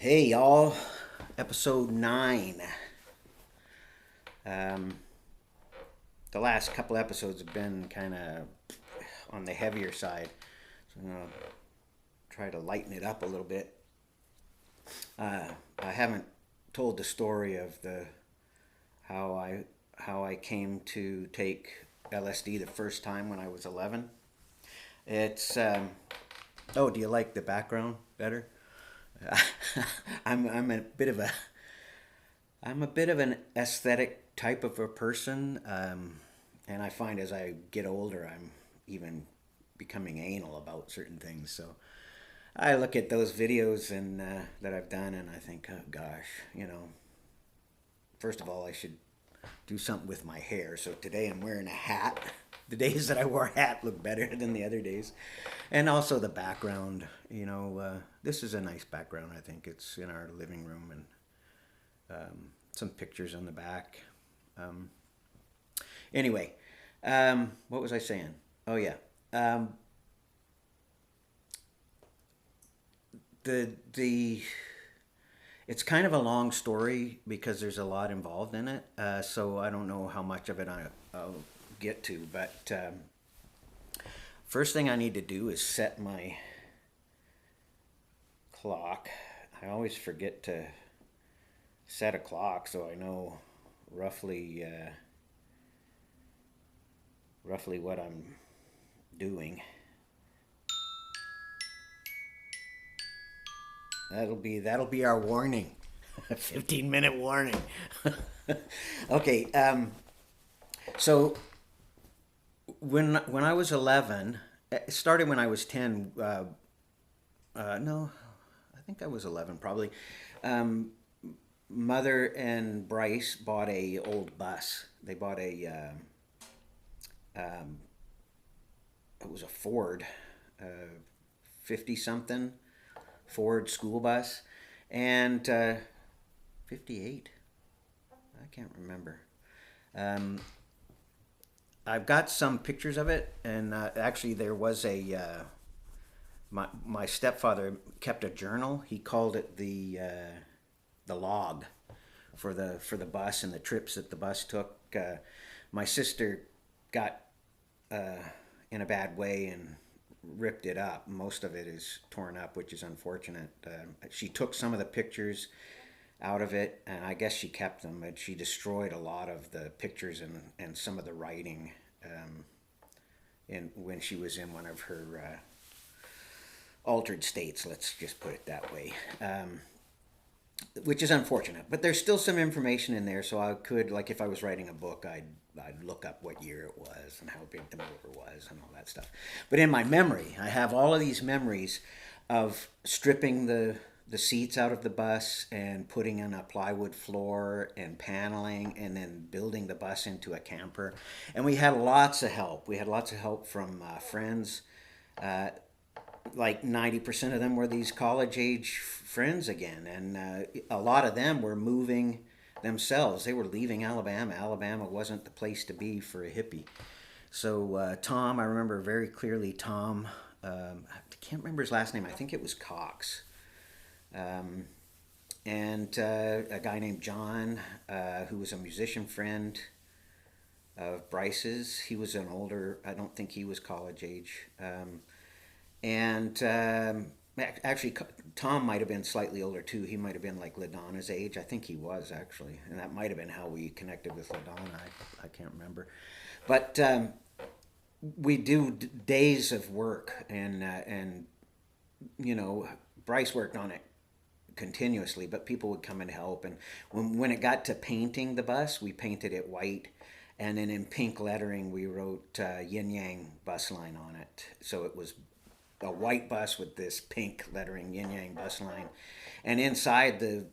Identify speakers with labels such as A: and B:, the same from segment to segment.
A: Hey y'all, episode 9. Um, the last couple episodes have been kind of on the heavier side, so I'm gonna try to lighten it up a little bit. I haven't told the story of the how I came to take LSD the first time when I was 11. It's oh, do you like the background better? I'm a bit of an aesthetic type of a person, and I find as I get older, I'm even becoming anal about certain things. So I look at those videos and that I've done, and I think, oh gosh, first of all, I should do something with my hair. So today I'm wearing a hat. The days that I wore a hat look better than the other days, and also the background. This is a nice background. I think it's in our living room and some pictures on the back. Um, anyway, what was I saying? Oh yeah, the it's kind of a long story because there's a lot involved in it. So I don't know how much of it I'll get to, but first thing I need to do is set my clock. I always forget to set a clock so I know roughly roughly what I'm doing. That'll be our warning. 15-minute warning. Okay, so when I was 11, it started when I was 10. No, I think I was 11 probably. Um, Mother and Bryce bought a old bus. They bought um, it was a Ford, 50 something Ford school bus, and 58. I can't remember. Um, I've got some pictures of it, and actually there was a my stepfather kept a journal. He called it the log for the bus and the trips that the bus took. My sister got in a bad way and ripped it up. Most of it is torn up, which is unfortunate. She took some of the pictures out of it, and I guess she kept them, but she destroyed a lot of the pictures and some of the writing in when she was in one of her altered states. Let's just put it that way. Which is unfortunate, but there's still some information in there, so I could, like, if I was writing a book, I'd look up what year it was and how big the motor was and all that stuff. But in my memory, I have all of these memories of stripping the seats out of the bus and putting in a plywood floor and paneling and then building the bus into a camper. And we had lots of help. We had lots of help from friends. Like 90% of them were these college age friends again, and a lot of them were moving themselves. They were leaving Alabama. Alabama wasn't the place to be for a hippie. So Tom, I remember very clearly Tom, I can't remember his last name. I think it was Cox. And a guy named John, who was a musician friend of Bryce's. He was an older, I don't think he was college age. And actually, Tom might have been slightly older too. He might have been like LaDonna's age. I think he was actually, and that might have been how we connected with LaDonna. I can't remember, but we do days of work, and Bryce worked on it continuously, but people would come and help. And when it got to painting the bus, we painted it white. And then in pink lettering, we wrote Yin Yang Bus Line on it. So it was a white bus with this pink lettering, Yin Yang Bus Line. And inside, the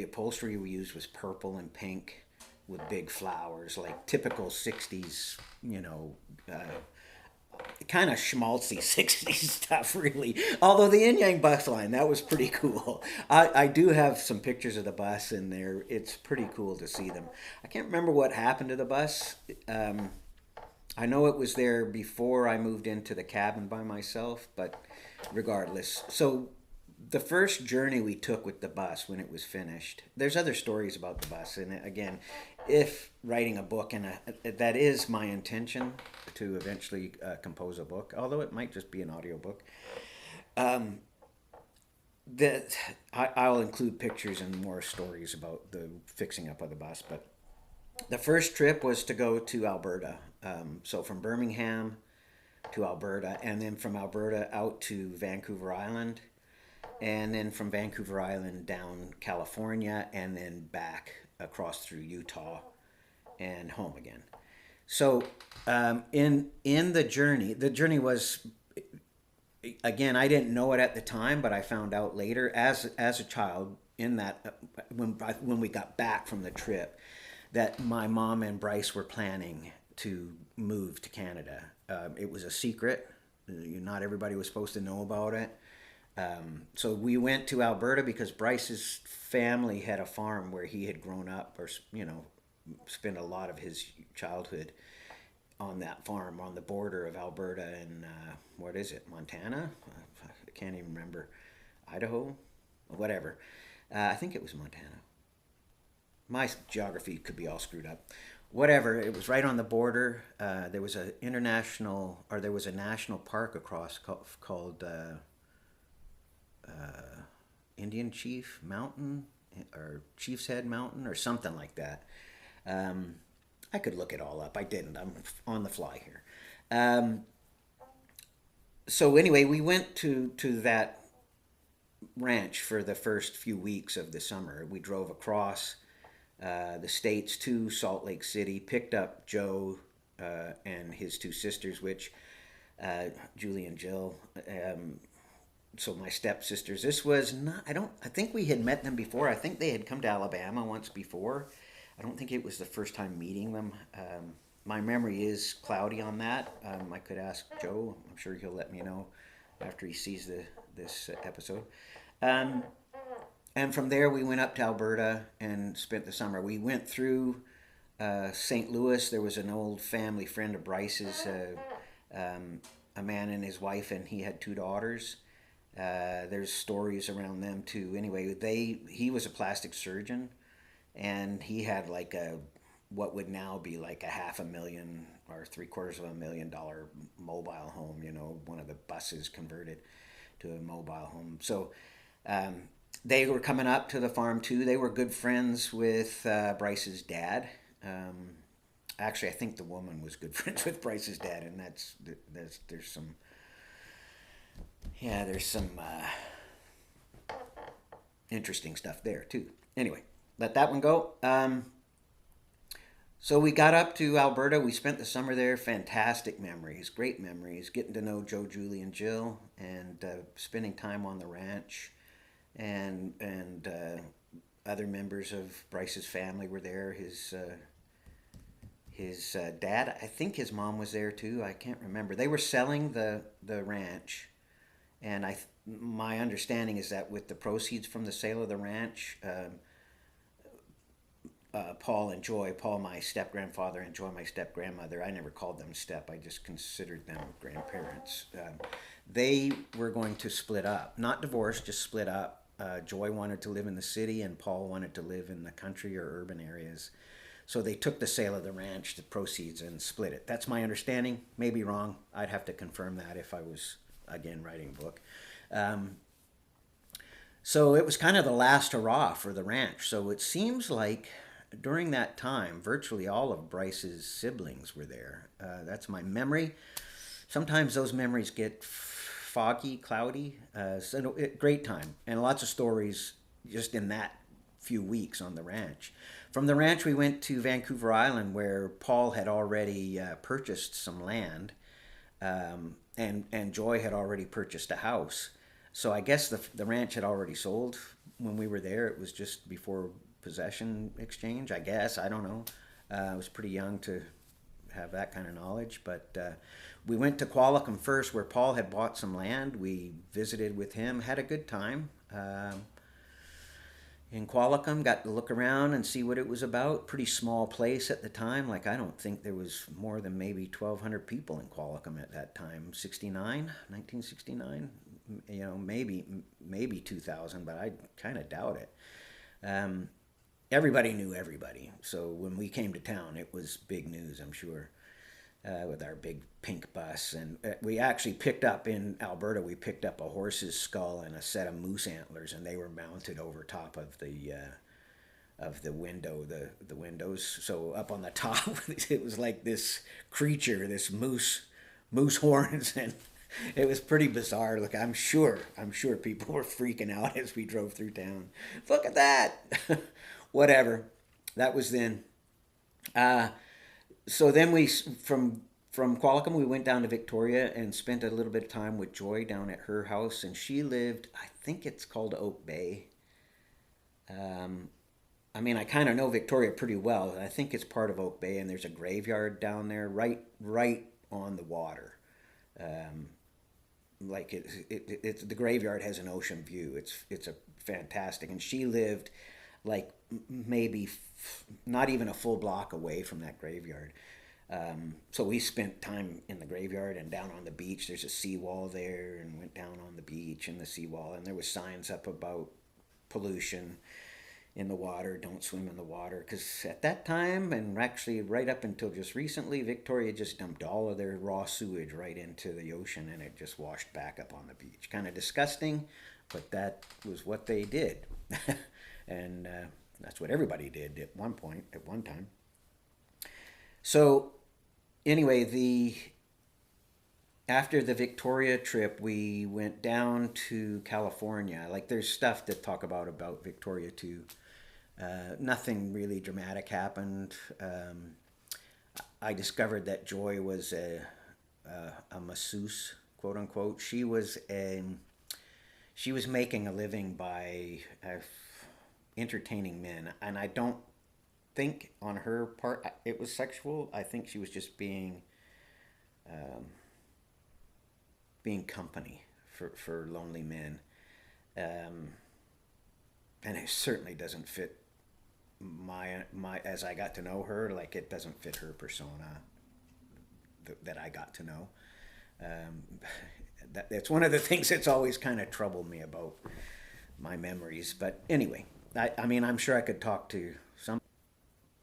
A: upholstery we used was purple and pink with big flowers, like typical 60s, kind of schmaltzy 60s stuff, really. Although the Yin Yang Bus Line, that was pretty cool. I do have some pictures of the bus in there. It's pretty cool to see them. I can't remember what happened to the bus. I know it was there before I moved into the cabin by myself, but regardless. So the first journey we took with the bus when it was finished. There's other stories about the bus, and again, if writing a book, and that is my intention to eventually compose a book, although it might just be an audiobook. Um, that I'll include pictures and more stories about the fixing up of the bus. But the first trip was to go to Alberta. So from Birmingham to Alberta, and then from Alberta out to Vancouver Island, and then from Vancouver Island down California, and then back across through Utah and home again. So in the journey was, again, I didn't know it at the time, but I found out later as a child in that when we got back from the trip that my mom and Bryce were planning to move to Canada. It was a secret. Not everybody was supposed to know about it. So we went to Alberta because Bryce's family had a farm where he had grown up, or spent a lot of his childhood on that farm on the border of Alberta and what is it, Montana? I can't even remember. Idaho, whatever. I think it was Montana. My geography could be all screwed up. Whatever, it was right on the border. There was there was a national park across called Indian Chief Mountain or Chief's Head Mountain or something like that. I could look it all up. I didn't. I'm on the fly here. So anyway, we went to that ranch for the first few weeks of the summer. We drove across the states to Salt Lake City, picked up Joe and his two sisters, which Julie and Jill. So my stepsisters. This was not. I think we had met them before. I think they had come to Alabama once before. I don't think it was the first time meeting them. My memory is cloudy on that. I could ask Joe. I'm sure he'll let me know after he sees this episode. And from there, we went up to Alberta and spent the summer. We went through St. Louis. There was an old family friend of Bryce's, a man and his wife, and he had two daughters. There's stories around them too. Anyway, he was a plastic surgeon, and he had like what would now be like $500,000 or $750,000 mobile home. One of the buses converted to a mobile home. So they were coming up to the farm too. They were good friends with Bryce's dad. Actually, I think the woman was good friends with Bryce's dad, and there's some. Yeah, there's some interesting stuff there too. Anyway, let that one go. So we got up to Alberta. We spent the summer there. Fantastic memories, great memories. Getting to know Joe, Julie, and Jill, and spending time on the ranch, and other members of Bryce's family were there. His dad, I think his mom was there too. I can't remember. They were selling the ranch. And my understanding is that with the proceeds from the sale of the ranch, Paul, my step-grandfather, and Joy, my step-grandmother, I never called them step, I just considered them grandparents. They were going to split up. Not divorce, just split up. Joy wanted to live in the city, and Paul wanted to live in the country or urban areas. So they took the sale of the ranch, the proceeds, and split it. That's my understanding. Maybe wrong. I'd have to confirm that if I was, again, writing a book. So it was kind of the last hurrah for the ranch. So it seems like during that time, virtually all of Bryce's siblings were there. That's my memory. Sometimes those memories get foggy, cloudy. Great time, and lots of stories just in that few weeks on the ranch. From the ranch, we went to Vancouver Island, where Paul had already purchased some land, and Joy had already purchased a house. So I guess the ranch had already sold when we were there. It was just before possession exchange, I guess. I don't know. I was pretty young to have that kind of knowledge. But we went to Qualicum first, where Paul had bought some land. We visited with him, had a good time. In Qualicum, got to look around and see what it was about. Pretty small place at the time. Like, I don't think there was more than maybe 1,200 people in Qualicum at that time. 1969, maybe 2,000, but I kind of doubt it. Um, Everybody knew everybody, so when we came to town, it was big news, I'm sure, with our big pink bus. And we actually picked up in Alberta. We picked up a horse's skull and a set of moose antlers, and they were mounted over top of the window, the windows. So up on the top, it was like this creature, this moose horns, and it was pretty bizarre. Look, I'm sure people were freaking out as we drove through town. Look at that. Whatever. That was then. Uh, so then from Qualicum we went down to Victoria and spent a little bit of time with Joy down at her house, and she lived, I think it's called Oak Bay. Um, I mean, I kind of know Victoria pretty well. I think it's part of Oak Bay, and there's a graveyard down there, right on the water. Um, like it's the graveyard has an ocean view. It's a fantastic, and she lived like maybe not even a full block away from that graveyard. So we spent time in the graveyard and down on the beach. There's a seawall there, and went down on the beach and the seawall, and there was signs up about pollution in the water, don't swim in the water, because at that time, and actually right up until just recently, Victoria just dumped all of their raw sewage right into the ocean, and it just washed back up on the beach. Kind of disgusting, but that was what they did. And that's what everybody did at one point, at one time. So anyway, the after the Victoria trip, we went down to California. Like, there's stuff to talk about Victoria too. Nothing really dramatic happened. I discovered that Joy was a masseuse, quote unquote. She was making a living by entertaining men, and I don't think on her part it was sexual. I think she was just being company for lonely men, um, and it certainly doesn't fit my as I got to know her. Like, it doesn't fit her persona that I got to know. Um, that's one of the things that's always kind of troubled me about my memories. But anyway, I mean, I'm sure I could talk to some.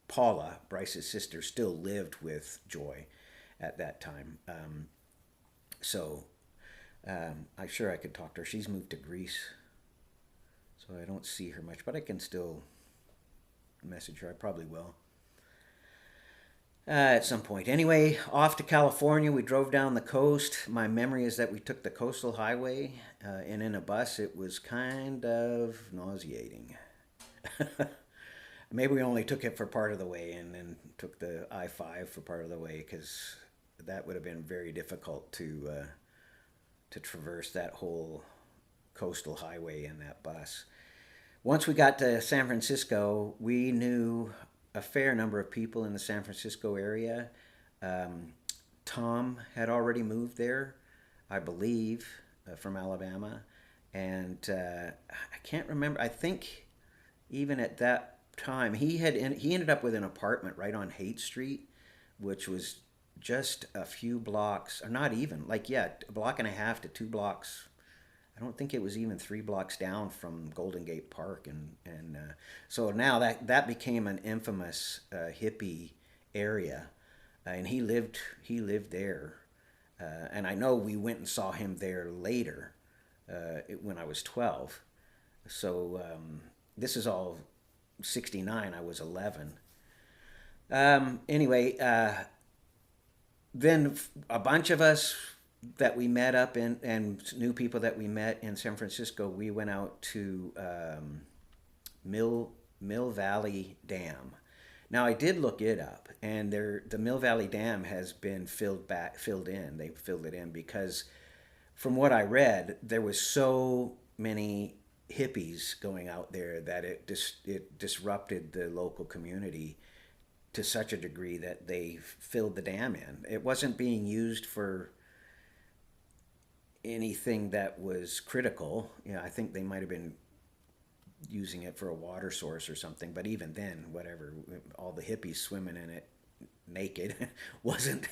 A: Paula, Bryce's sister, still lived with Joy at that time. So I'm sure I could talk to her. She's moved to Greece, so I don't see her much, but I can still message her. I probably will at some point. Anyway, off to California. We drove down the coast. My memory is that we took the coastal highway, and in a bus. It was kind of nauseating. Maybe we only took it for part of the way and then took the I-5 for part of the way, because that would have been very difficult to traverse that whole coastal highway in that bus. Once we got to San Francisco, we knew a fair number of people in the San Francisco area. Um, Tom had already moved there, I believe, from Alabama. And I can't remember. I think even at that time, he ended up with an apartment right on Haight Street, which was just a few blocks, or not even, like, yeah, a block and a half to 2 blocks. I don't think it was even 3 blocks down from Golden Gate Park, and so now that became an infamous hippie area, and he lived there, and I know we went and saw him there later, when I was 12. So this is all 69. I was 11. Anyway, then a bunch of us that we met up in, and new people that we met in San Francisco, we went out to Mill Valley Dam. Now, I did look it up, and the Mill Valley Dam has been filled in. They filled it in because, from what I read, there was so many hippies going out there that it disrupted the local community to such a degree that they filled the dam in. It wasn't being used for anything that was critical. I think they might have been using it for a water source or something, but even then, whatever, all the hippies swimming in it naked wasn't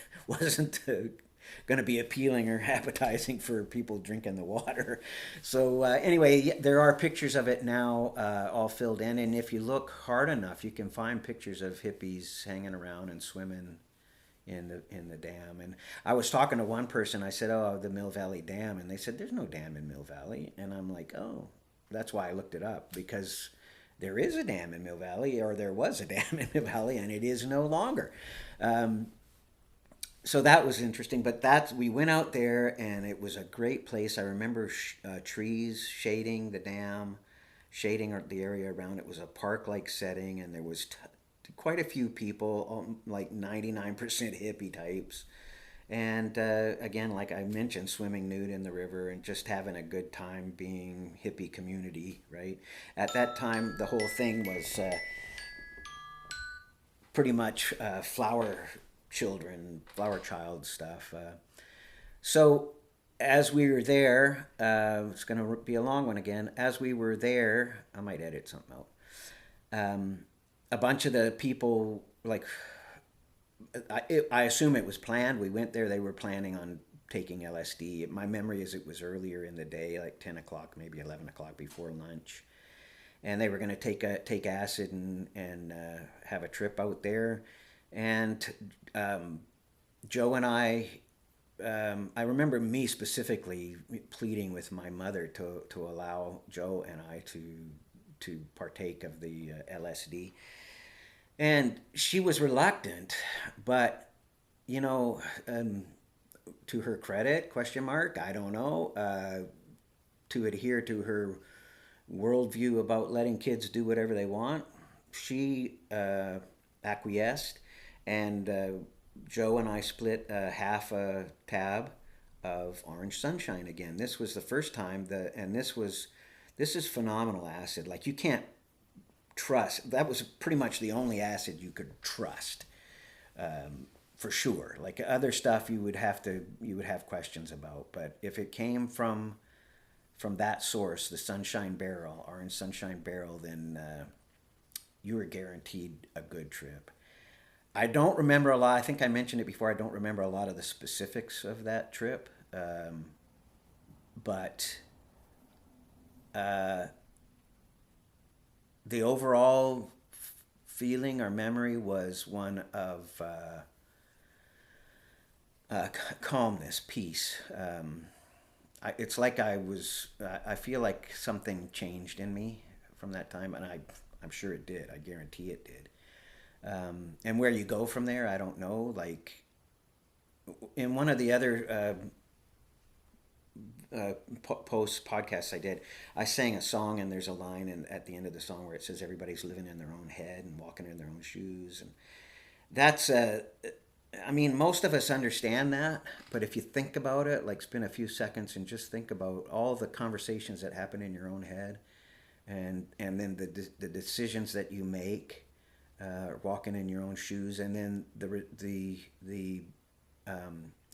A: going to be appealing or appetizing for people drinking the water. So anyway, there are pictures of it now, all filled in, and if you look hard enough, you can find pictures of hippies hanging around and swimming in the dam. And I was talking to one person. I said, "Oh, the Mill Valley Dam," and they said, "There's no dam in Mill Valley." And I'm like, "Oh, that's why I looked it up, because there is a dam in Mill Valley, or there was a dam in Mill Valley, and it is no longer." So that was interesting. But we went out there, and it was a great place. I remember trees shading the dam, shading the area around. It was a park-like setting, and there was quite a few people, like 99% hippie types. And again, like I mentioned, swimming nude in the river and just having a good time being hippie community, right? At that time, the whole thing was pretty much flower child stuff. So as we were there, it's going to be a long one again. As we were there, I might edit something out. A bunch of the people, like, I assume it was planned. We went there, they were planning on taking LSD. My memory is it was earlier in the day, like 10 o'clock, maybe 11 o'clock before lunch. And they were going to take acid and have a trip out there. And Joe and I remember me specifically pleading with my mother to allow Joe and I to partake of the LSD. And she was reluctant, but you know, to her credit, question mark, I don't know, to adhere to her worldview about letting kids do whatever they want, she acquiesced, and Joe and I split half a tab of Orange Sunshine again. This was the first time and this is phenomenal acid. Like, you can't trust. That was pretty much the only acid you could trust, for sure. Like other stuff, you would have questions about. But if it came from that source, the Sunshine Barrel, Orange Sunshine Barrel, then you were guaranteed a good trip. I don't remember a lot. I think I mentioned it before. I don't remember a lot of the specifics of that trip, but the overall feeling or memory was one of calmness, peace. It's like I feel like something changed in me from that time, and I'm sure it did. I guarantee it did. And where you go from there, I don't know. Like, in one of the other podcasts I did, I sang a song, and there's a line at the end of the song where it says everybody's living in their own head and walking in their own shoes, and that's I mean, most of us understand that, but if you think about it, like, spend a few seconds and just think about all the conversations that happen in your own head, and then the decisions that you make, walking in your own shoes, and then the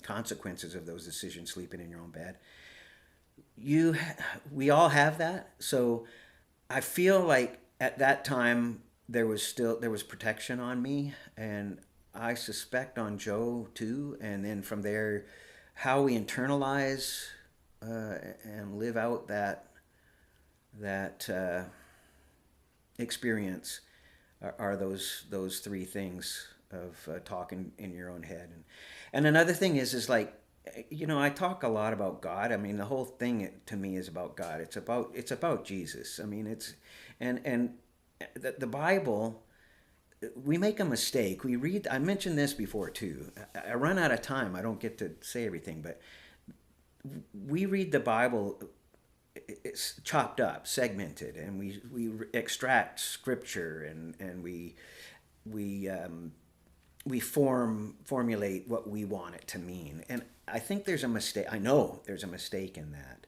A: consequences of those decisions, sleeping in your own bed. We all have that. So I feel like at that time there was protection on me, and I suspect on Joe too. And then from there, how we internalize and live out that experience are those three things of talking in your own head. And another thing is like, you know, I talk a lot about God. I mean, the whole thing to me is about God. It's about Jesus. I mean, and the Bible. We make a mistake. We read. I mentioned this before too. I run out of time. I don't get to say everything, but we read the Bible. It's chopped up, segmented, and we extract scripture, and we formulate what we want it to mean. And I think there's a mistake. I know there's a mistake in that.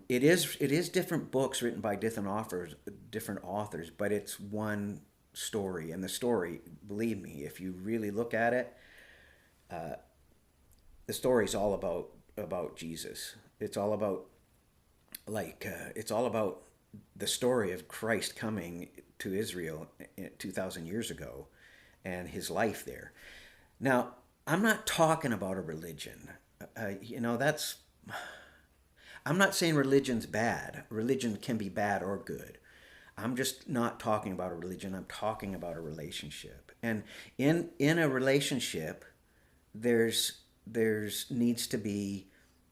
A: It is different books written by different authors, but it's one story. And the story, believe me, if you really look at it, the story's all about Jesus. It's all about it's all about the story of Christ coming to Israel 2,000 years ago, and his life there. Now, I'm not talking about a religion. That's. I'm not saying religion's bad. Religion can be bad or good. I'm just not talking about a religion. I'm talking about a relationship. And in a relationship, there's needs to be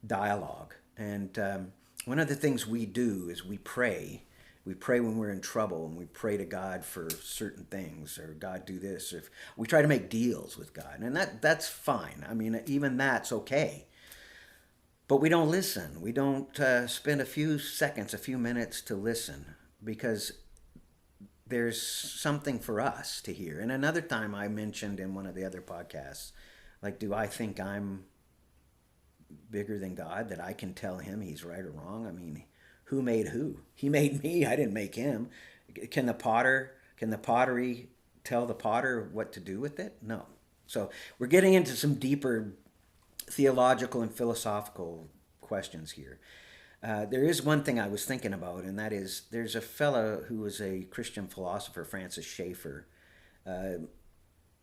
A: dialogue. And one of the things we do is we pray. We pray when we're in trouble, and we pray to God for certain things, or God do this. Or if we try to make deals with God, and that's fine. I mean, even that's okay. But we don't listen. We don't spend a few seconds, a few minutes to listen, because there's something for us to hear. And another time I mentioned in one of the other podcasts, like, do I think I'm bigger than God, that I can tell him he's right or wrong? I mean, who made who? He made me. I didn't make him. Can the pottery tell the potter what to do with it? No. So we're getting into some deeper theological and philosophical questions here. There is one thing I was thinking about, and that is there's a fellow who was a Christian philosopher, Francis Schaeffer.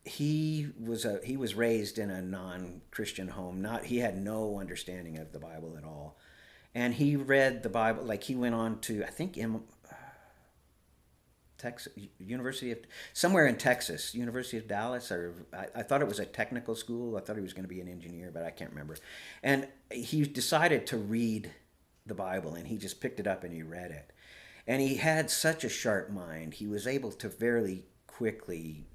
A: He was raised in a non-Christian home. He had no understanding of the Bible at all, and he read the Bible, like, he went on to, I think, in Texas, somewhere in Texas, University of Dallas, or I thought it was a technical school. I thought he was going to be an engineer, but I can't remember. And he decided to read the Bible, and he just picked it up and he read it. And he had such a sharp mind. He was able to fairly quickly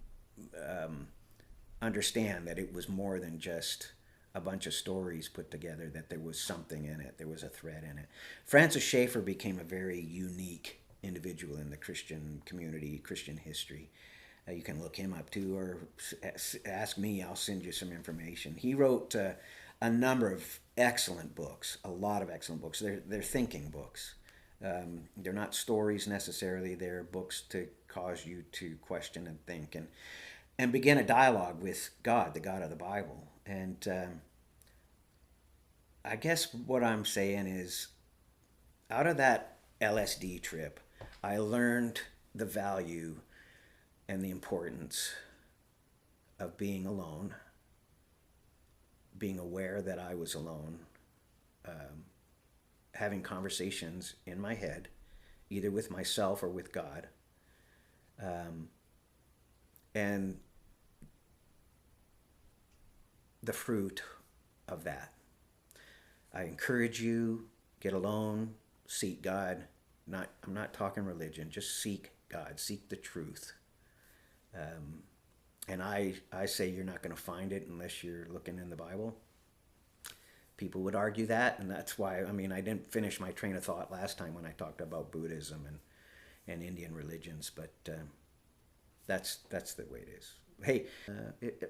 A: understand that it was more than just a bunch of stories put together, that there was something in it, there was a thread in it. Francis Schaeffer became a very unique individual in the Christian community, Christian history. You can look him up too, or ask me. I'll send you some information. He wrote a number of excellent books, a lot of excellent books. They're thinking books. They're not stories necessarily. They're books to cause you to question and think, and begin a dialogue with God, the God of the Bible. And I guess what I'm saying is, out of that LSD trip, I learned the value and the importance of being alone, being aware that I was alone, having conversations in my head, either with myself or with God, and the fruit of that. I encourage you, get alone, seek God. I'm not talking religion, just seek God, seek the truth. And I say you're not going to find it unless you're looking in the Bible. People would argue that, and that's why, I mean, I didn't finish my train of thought last time when I talked about Buddhism and Indian religions, but that's the way it is. Hey,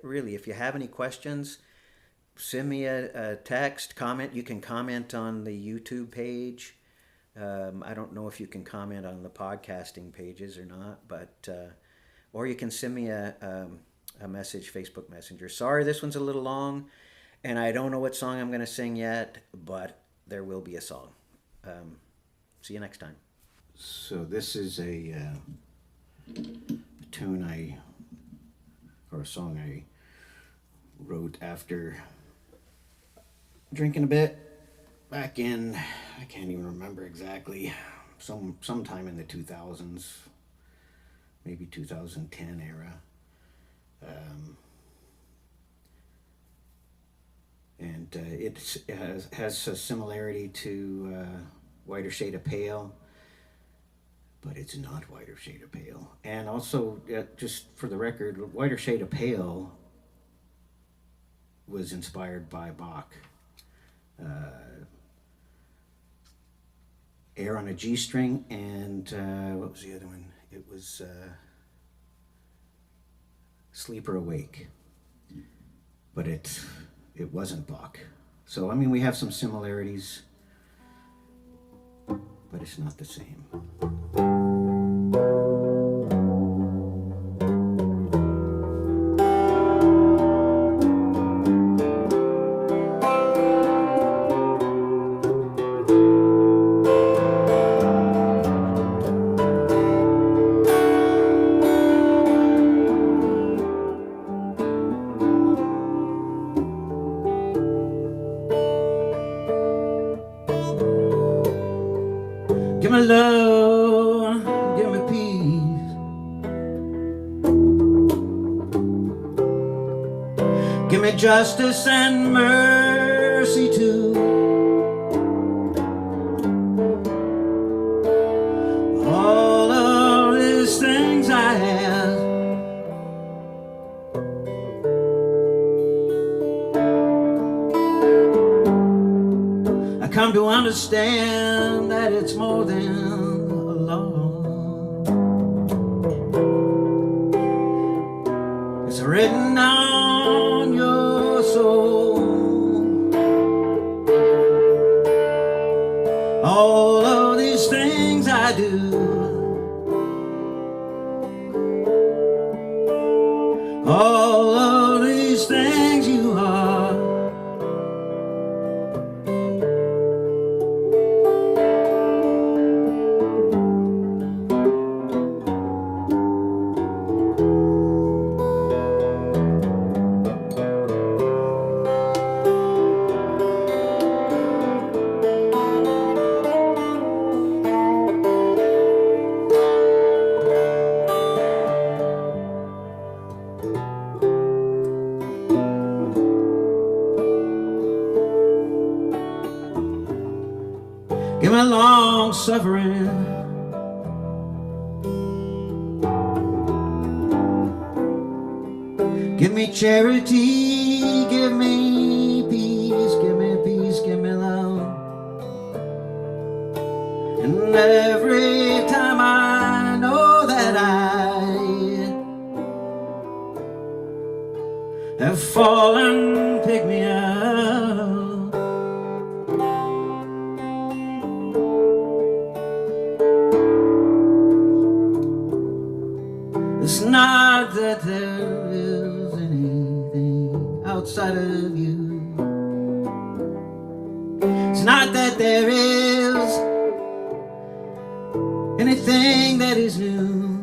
A: really, if you have any questions, send me a text, comment. You can comment on the YouTube page. I don't know if you can comment on the podcasting pages or not, but or you can send me a message, Facebook Messenger. Sorry, this one's a little long, and I don't know what song I'm going to sing yet, but there will be a song. See you next time. So this is a tune or a song I wrote after drinking a bit back in, I can't even remember exactly, sometime in the 2000s, maybe 2010 era. And it has a similarity to Whiter Shade of Pale, but it's not Whiter Shade of Pale. And also, just for the record, Whiter Shade of Pale was inspired by Bach. Air on a G string, and what was the other one? It was Sleep or Awake, but it wasn't Bach. So I mean, we have some similarities, but it's not the same. me justice and mercy too. All of these things I have, I come to understand that it's more than a law. It's written on your soul. All of these things I do, all of these things you are. Give me long suffering, give me charity, give me peace, give me peace, give me love. And every time I know that I have fallen, pick me up. It's not that there is anything outside of you. It's not that there is anything that is new.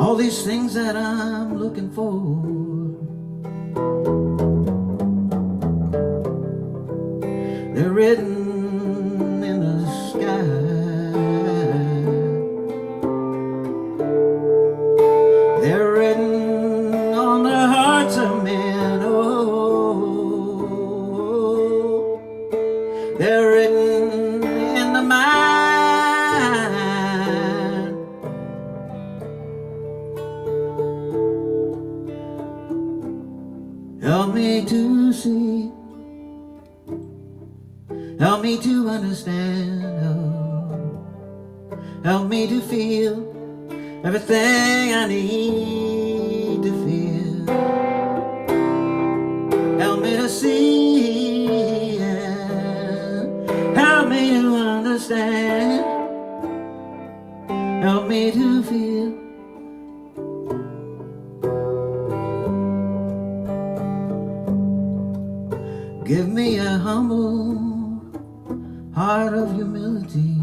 A: All these things that I'm looking for, they're written in the sky. They're written on the hearts of men. Oh, they're written in the mind. Help me to see, help me to understand, oh, help me to feel everything I need to feel. Help me to see, yeah. Help me to understand, help me to feel. Give me a humble heart of humility.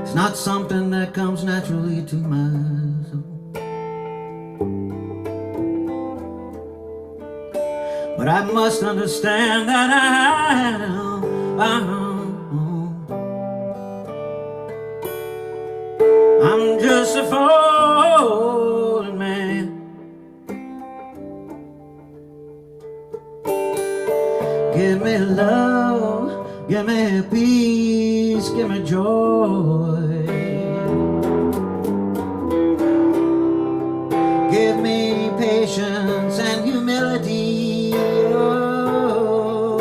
A: It's not something that comes naturally to my soul, but I must understand that I'm just a fallen man. Give me love, give me peace, give me joy. Give me patience and humility, oh,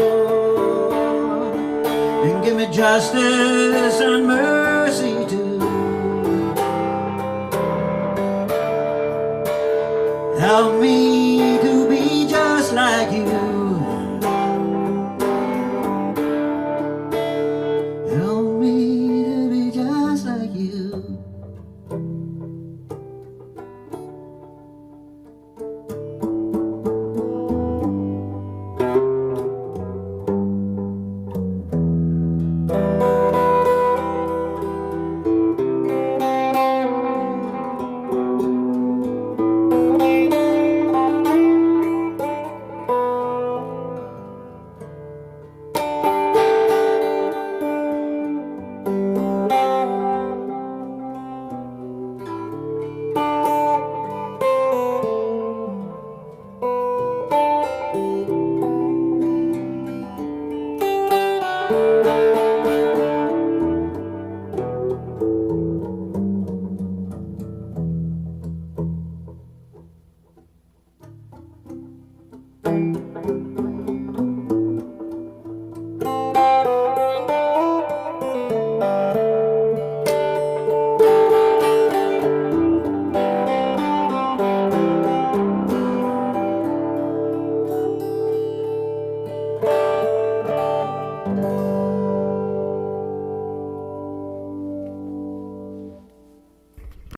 A: and give me justice and mercy too.